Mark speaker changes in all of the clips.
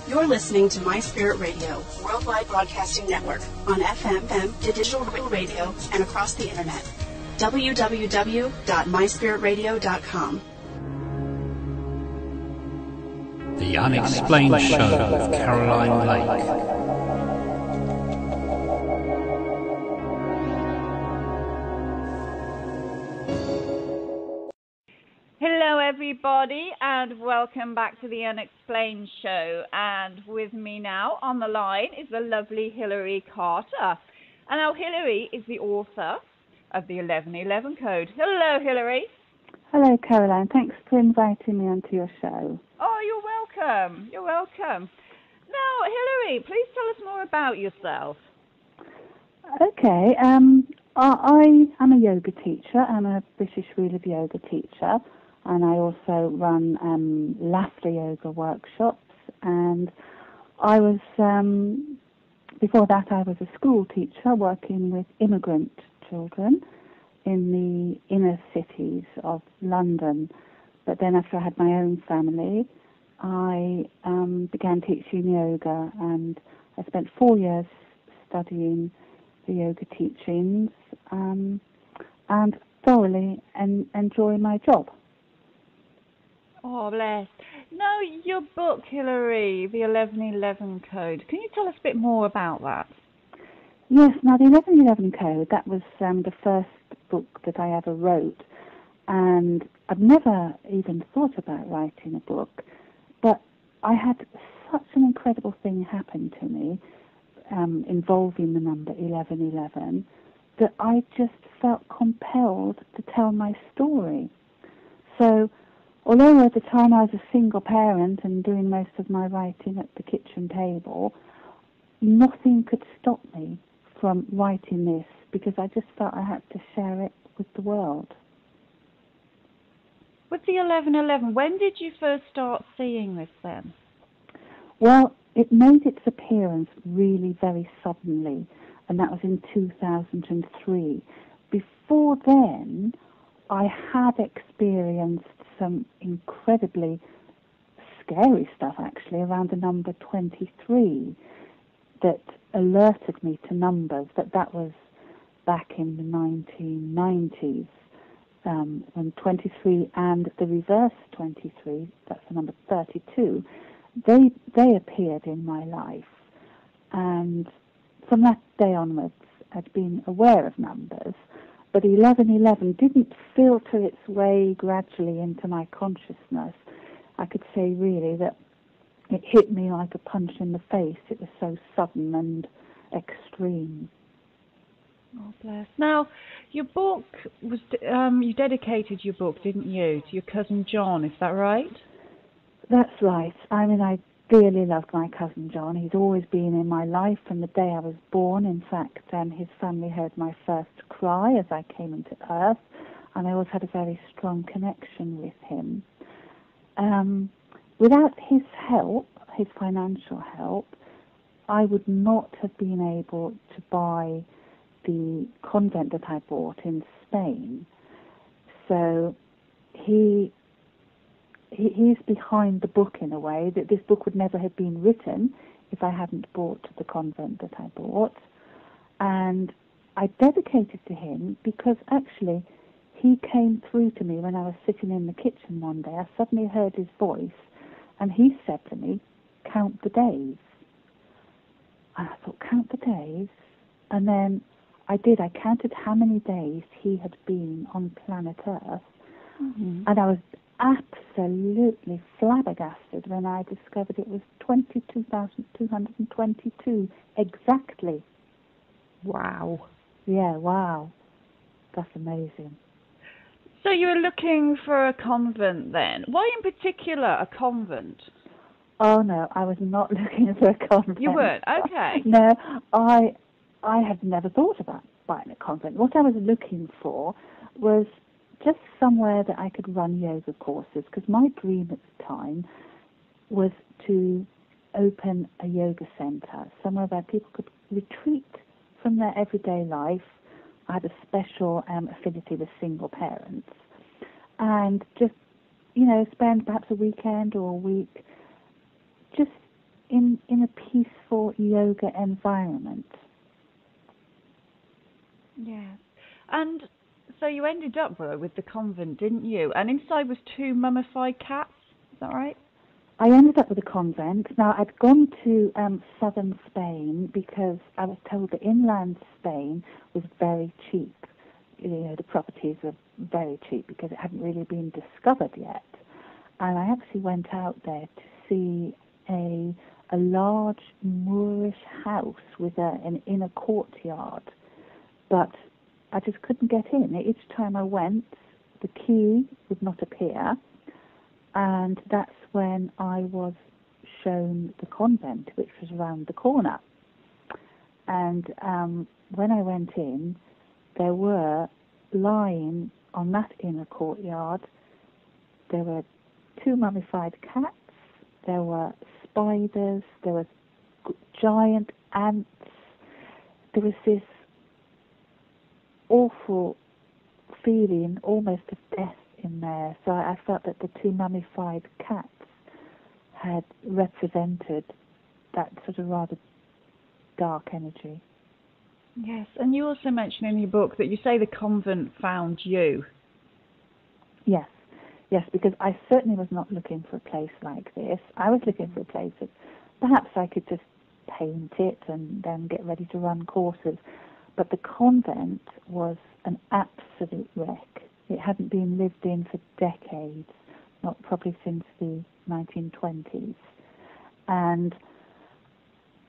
Speaker 1: You're listening to My Spirit Radio, worldwide broadcasting network, on FM, digital radio, and across the internet. www.myspiritradio.com.
Speaker 2: The Unexplained Show with Caroline Lake.
Speaker 3: Hello everybody and welcome back to the Unexplained Show, and with me now on the line is the lovely Hilary Carter. And now Hilary is the author of the 1111 Code. Hello Hilary.
Speaker 4: Hello Caroline, thanks for inviting me onto your show.
Speaker 3: Oh, you're welcome. You're welcome. Now Hilary, please tell us more about yourself.
Speaker 4: Okay, I am a yoga teacher. I'm a British Rule of Yoga teacher. And I also run laughter yoga workshops. And I was, before that, I was a school teacher working with immigrant children in the inner cities of London. But then after I had my own family, I began teaching yoga. And I spent 4 years studying the yoga teachings and thoroughly enjoy my job.
Speaker 3: Oh, bless. Now, your book, Hilary, the 1111 Code, can you tell us a bit more about that?
Speaker 4: Yes, now the 1111 Code, that was the first book that I ever wrote, and I'd never even thought about writing a book, but I had such an incredible thing happen to me involving the number 1111 that I just felt compelled to tell my story. So, although at the time I was a single parent and doing most of my writing at the kitchen table, nothing could stop me from writing this because I just felt I had to share it with the world.
Speaker 3: With the 1111, when did you first start seeing this then?
Speaker 4: Well, it made its appearance really very suddenly, and that was in 2003. Before then, I had experienced some incredibly scary stuff, actually, around the number 23 that alerted me to numbers, that was back in the 1990s, when 23 and the reverse 23, that's the number 32, they appeared in my life. And from that day onwards, I'd been aware of numbers, but 1111 didn't filter its way gradually into my consciousness. I could say really that it hit me like a punch in the face. It was so sudden and extreme.
Speaker 3: Oh, bless. Now, your book was, you dedicated your book, didn't you, to your cousin John, is that right?
Speaker 4: That's right. I mean, I dearly loved my cousin John. He's always been in my life from the day I was born. In fact, his family heard my first cry as I came into earth, and I always had a very strong connection with him. Without his help, his financial help, I would not have been able to buy the convent that I bought in Spain. So he's behind the book in a way, that this book would never have been written if I hadn't bought the convent that I bought. And I dedicated to him because actually he came through to me when I was sitting in the kitchen one day. I suddenly heard his voice and he said to me, "Count the days." And I thought, count the days? And then I did. I counted how many days he had been on planet Earth. Mm-hmm. And I was absolutely flabbergasted when I discovered it was 22,222 exactly.
Speaker 3: Wow.
Speaker 4: Yeah, wow. That's amazing.
Speaker 3: So you were looking for a convent then. Why in particular a convent?
Speaker 4: Oh no, I was not looking for a convent.
Speaker 3: You weren't? Okay.
Speaker 4: No, I had never thought about buying a convent. What I was looking for was just somewhere that I could run yoga courses, because my dream at the time was to open a yoga center, somewhere where people could retreat from their everyday life. I had a special affinity with single parents, and just, spend perhaps a weekend or a week just in a peaceful yoga environment.
Speaker 3: Yes. And so you ended up with the convent, didn't you? And inside was 2 mummified cats, is that right?
Speaker 4: I ended up with a convent. Now, I'd gone to southern Spain because I was told that inland Spain was very cheap. You know, the properties were very cheap because it hadn't really been discovered yet. And I actually went out there to see a large Moorish house with an inner courtyard. But I just couldn't get in. Each time I went, the key would not appear. And that's when I was shown the convent, which was around the corner. And when I went in, there were lying on that inner courtyard, there were 2 mummified cats, there were spiders, there were giant ants, there was this awful feeling almost of death in there. So I felt that the 2 mummified cats had represented that sort of rather dark energy.
Speaker 3: Yes, and you also mention in your book that you say the convent found you.
Speaker 4: Yes, because I certainly was not looking for a place like this. I was looking for a place that perhaps I could just paint it and then get ready to run courses. But the convent was an absolute wreck. It hadn't been lived in for decades, not probably since the 1920s. And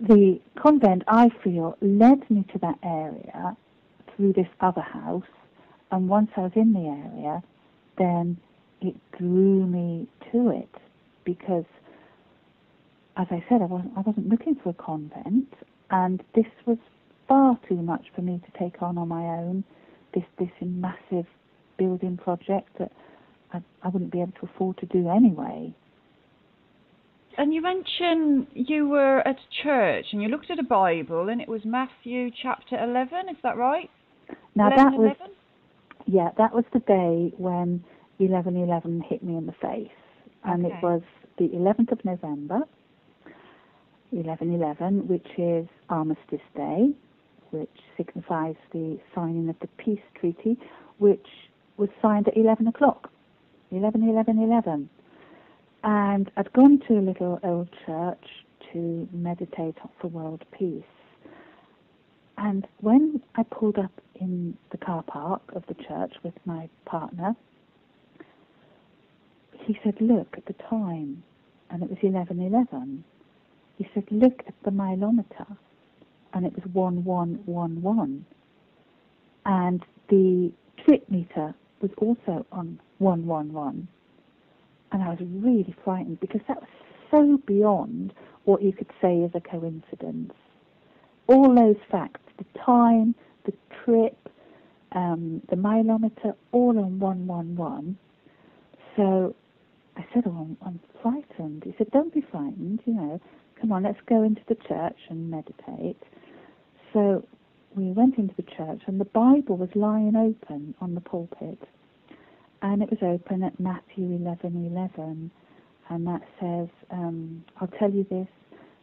Speaker 4: the convent, I feel, led me to that area through this other house. And once I was in the area, then it drew me to it because, as I said, I wasn't looking for a convent, and this was far too much for me to take on my own, this massive building project that I wouldn't be able to afford to do anyway.
Speaker 3: And you mentioned you were at church and you looked at a Bible and it was Matthew chapter 11, is that right?
Speaker 4: Now
Speaker 3: 11,
Speaker 4: that was, 11? Yeah, that was the day when 11/11 hit me in the face. And It was the 11th of November, 11/11, which is Armistice Day, which signifies the signing of the peace treaty, which was signed at 11 o'clock, 11/11/11. And I'd gone to a little old church to meditate for world peace. And when I pulled up in the car park of the church with my partner, he said, look at the time, and it was 11/11. He said, look at the milometer, and it was 1111. And the trip meter was also on 111. And I was really frightened because that was so beyond what you could say is a coincidence. All those facts, the time, the trip, the milometer, all on 111. So I said, oh, I'm frightened. He said, don't be frightened, come on, let's go into the church and meditate. So we went into the church and the Bible was lying open on the pulpit. And it was open at Matthew 11:11, and that says, I'll tell you this,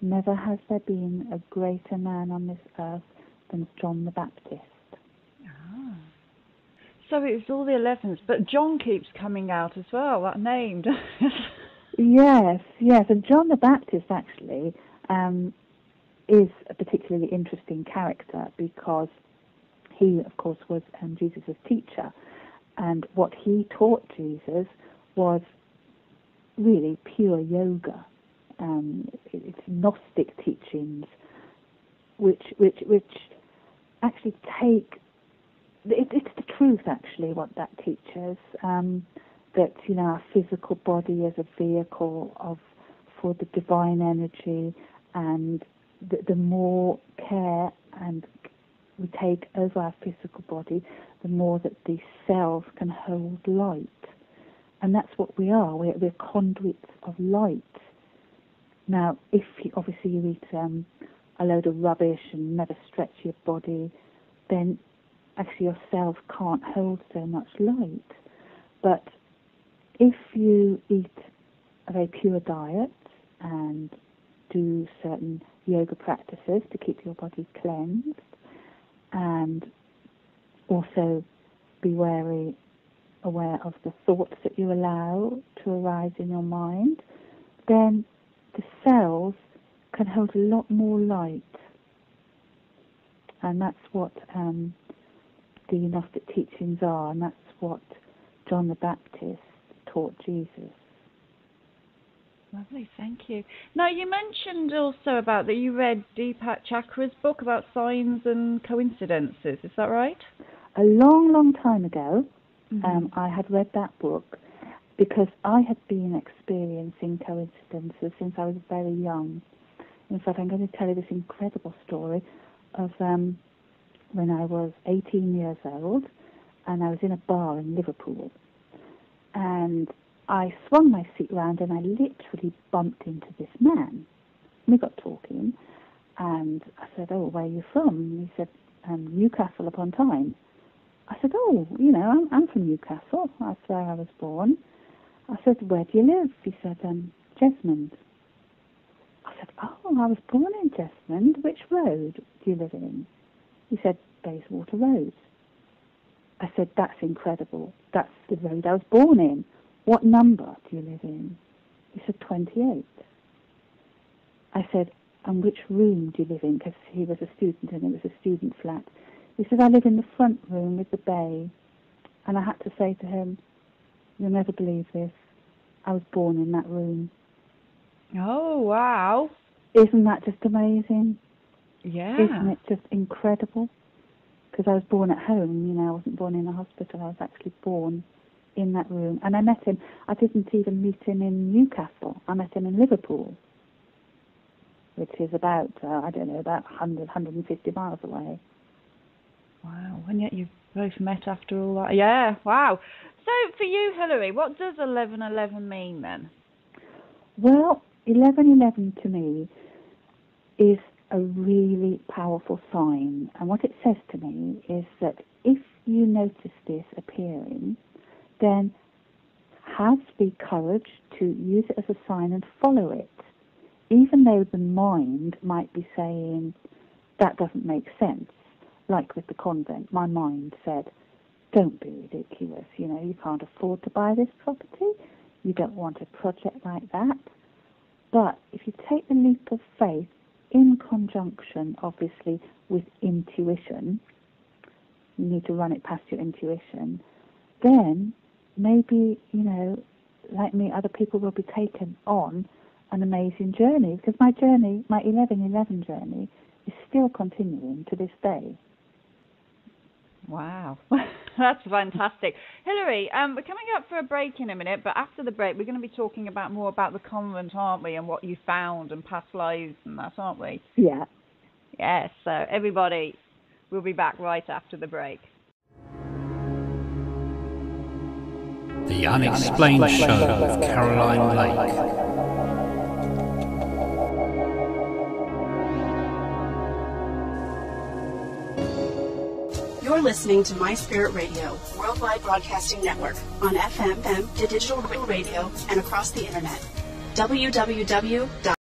Speaker 4: never has there been a greater man on this earth than John the Baptist.
Speaker 3: Ah. So it was all the 11s, but John keeps coming out as well, that name.
Speaker 4: Yes, and John the Baptist actually is a particularly interesting character because he, of course, was Jesus' teacher. And what he taught Jesus was really pure yoga. It's Gnostic teachings, which actually take. It's the truth, actually, what that teaches. That our physical body is a vehicle for the divine energy, and the more care and we take over our physical body, the more that these cells can hold light. And that's what we are. We're conduits of light. Now, if obviously you eat a load of rubbish and never stretch your body, then actually your cells can't hold so much light. But if you eat a very pure diet and do certain yoga practices to keep your body cleansed, and also be aware of the thoughts that you allow to arise in your mind, then the cells can hold a lot more light. And that's what the Gnostic teachings are, and that's what John the Baptist taught Jesus.
Speaker 3: Lovely, thank you. Now, you mentioned also about that you read Deepak Chakra's book about signs and coincidences. Is that right?
Speaker 4: A long, long time ago, I had read that book because I had been experiencing coincidences since I was very young. In fact, I'm going to tell you this incredible story of when I was 18 years old, and I was in a bar in Liverpool, and I swung my seat round and I literally bumped into this man. We got talking, and I said, "Oh, where are you from?" And he said, "Newcastle upon Tyne." I said, "Oh, I'm from Newcastle. That's where I was born." I said, "Where do you live?" He said, "Jesmond." I said, "Oh, I was born in Jesmond. Which road do you live in?" He said, "Bayswater Road." I said, "That's incredible. That's the road I was born in. What number do you live in?" He said, 28. I said, "And which room do you live in?" Because he was a student and it was a student flat. He said, "I live in the front room with the bay." And I had to say to him, "You'll never believe this. I was born in that room."
Speaker 3: Oh, wow.
Speaker 4: Isn't that just amazing?
Speaker 3: Yeah.
Speaker 4: Isn't it just incredible? Because I was born at home, I wasn't born in a hospital. I was actually born in that room. And I met him. I didn't even meet him in Newcastle. I met him in Liverpool, which is about, about 100, 150 miles away.
Speaker 3: Wow. And yet you've both met after all that. Yeah, wow. So for you, Hilary, what does 1111 mean then?
Speaker 4: Well, 1111 to me is a really powerful sign. And what it says to me is that if you notice this appearing, then have the courage to use it as a sign and follow it. Even though the mind might be saying, that doesn't make sense. Like with the convent, my mind said, don't be ridiculous, you can't afford to buy this property. You don't want a project like that. But if you take the leap of faith in conjunction, obviously, with intuition, you need to run it past your intuition, then maybe, like me, other people will be taken on an amazing journey. Because my journey, my 1111 journey, is still continuing to this day.
Speaker 3: Wow, that's fantastic. Hilary, we're coming up for a break in a minute, but after the break we're going to be talking more about the convent, aren't we, and what you found and past lives and that, aren't we?
Speaker 4: Yeah.
Speaker 3: Yes, so everybody, we'll be back right after the break.
Speaker 2: The Unexplained Show with Caroline Lake.
Speaker 1: You're listening to My Spirit Radio, worldwide broadcasting network, on FM, digital radio, and across the internet. www.